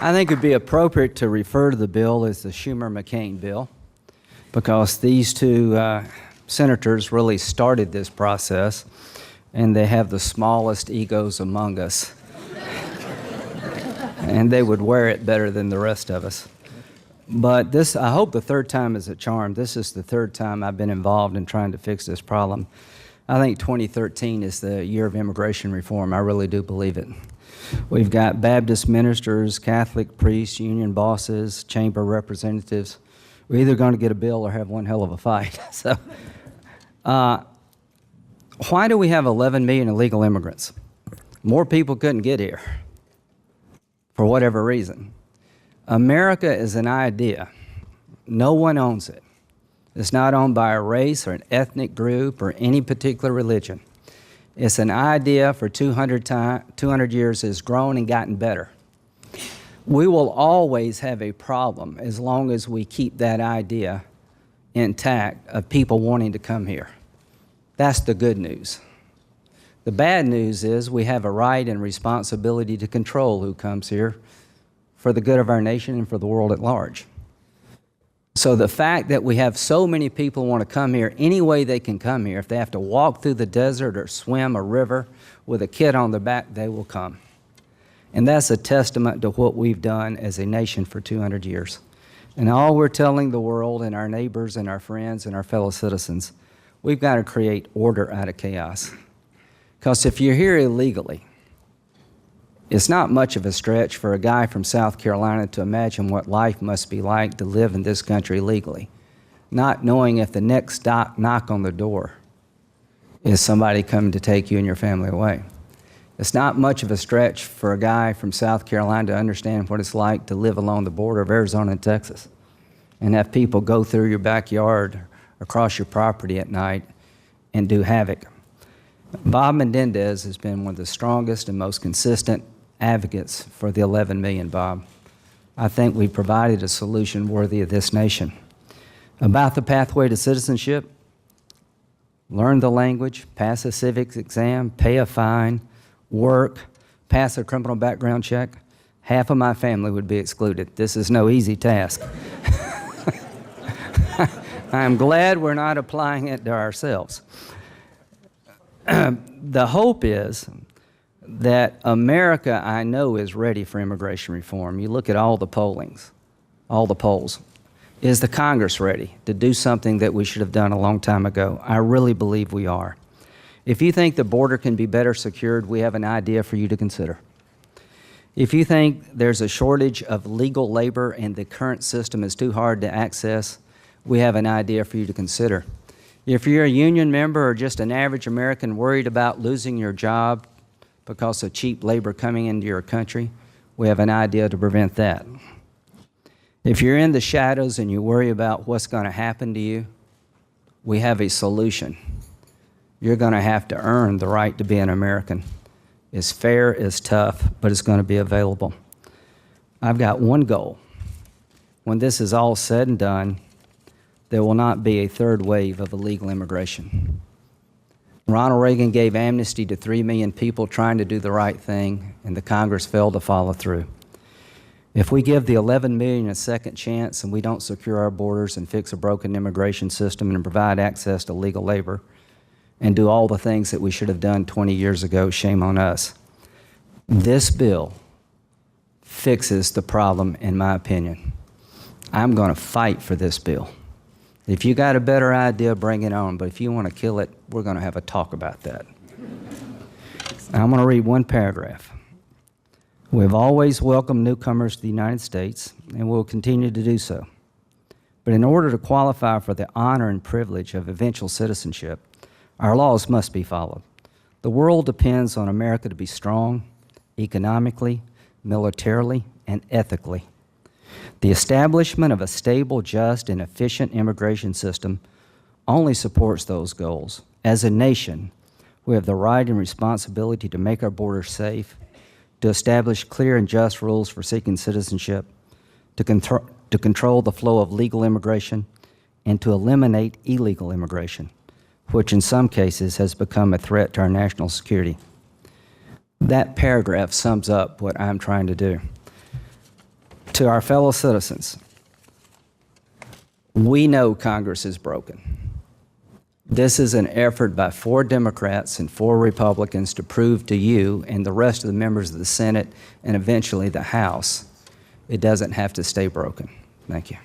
I think it would be appropriate to refer to the bill as the Schumer-McCain bill because these two senators really started this process, and they have the smallest egos among us. And they would wear it better than the rest of us. But this, I hope the third time is a charm. This is the third time I've been involved in trying to fix this problem. I think 2013 is the year of immigration reform. I really do believe it. We've got Baptist ministers, Catholic priests, union bosses, chamber representatives. We're either going to get a bill or have one hell of a fight. So, why do we have 11 million illegal immigrants? More people couldn't get here for whatever reason. America is an idea. No one owns it. It's not owned by a race or an ethnic group or any particular religion. It's an idea for 200 years has grown and gotten better. We will always have a problem as long as we keep that idea intact of people wanting to come here. That's the good news. The bad news is we have a right and responsibility to control who comes here for the good of our nation and for the world at large. So the fact that we have so many people who want to come here any way they can come here, if they have to walk through the desert or swim a river with a kid on their back, they will come. And that's a testament to what we've done as a nation for 200 years. And all we're telling the world and our neighbors and our friends and our fellow citizens, we've got to create order out of chaos. Because if you're here illegally, it's not much of a stretch for a guy from South Carolina to imagine what life must be like to live in this country legally, not knowing if the next knock on the door is somebody coming to take you and your family away. It's not much of a stretch for a guy from South Carolina to understand what it's like to live along the border of Arizona and Texas and have people go through your backyard, across your property at night, and do havoc. Bob Menendez has been one of the strongest and most consistent advocates for the 11 million, Bob. I think we provided a solution worthy of this nation. About the pathway to citizenship, learn the language, pass a civics exam, pay a fine, work, pass a criminal background check. Half of my family would be excluded. This is no easy task. I'm glad we're not applying it to ourselves. The hope is that America, I know, is ready for immigration reform. You look at all the polls. Is the Congress ready to do something that we should have done a long time ago? I really believe we are. If you think the border can be better secured, we have an idea for you to consider. If you think there's a shortage of legal labor and the current system is too hard to access, we have an idea for you to consider. If you're a union member or just an average American worried about losing your job because of cheap labor coming into your country, we have an idea to prevent that. If you're in the shadows and you worry about what's going to happen to you, we have a solution. You're going to have to earn the right to be an American. It's fair, it's tough, but it's going to be available. I've got one goal. When this is all said and done, there will not be a third wave of illegal immigration. Ronald Reagan gave amnesty to 3 million people trying to do the right thing, and the Congress failed to follow through. If we give the 11 million a second chance and we don't secure our borders and fix a broken immigration system and provide access to legal labor and do all the things that we should have done 20 years ago, shame on us. This bill fixes the problem, in my opinion. I'm going to fight for this bill. If you got a better idea, bring it on. But if you want to kill it, we're going to have a talk about that. I'm going to read one paragraph. We've always welcomed newcomers to the United States, and will continue to do so. But in order to qualify for the honor and privilege of eventual citizenship, our laws must be followed. The world depends on America to be strong, economically, militarily, and ethically. The establishment of a stable, just, and efficient immigration system only supports those goals. As a nation, we have the right and responsibility to make our borders safe, to establish clear and just rules for seeking citizenship, to control the flow of legal immigration, and to eliminate illegal immigration, which in some cases has become a threat to our national security. That paragraph sums up what I'm trying to do. To our fellow citizens, we know Congress is broken. This is an effort by 4 Democrats and 4 Republicans to prove to you and the rest of the members of the Senate and eventually the House it doesn't have to stay broken. Thank you.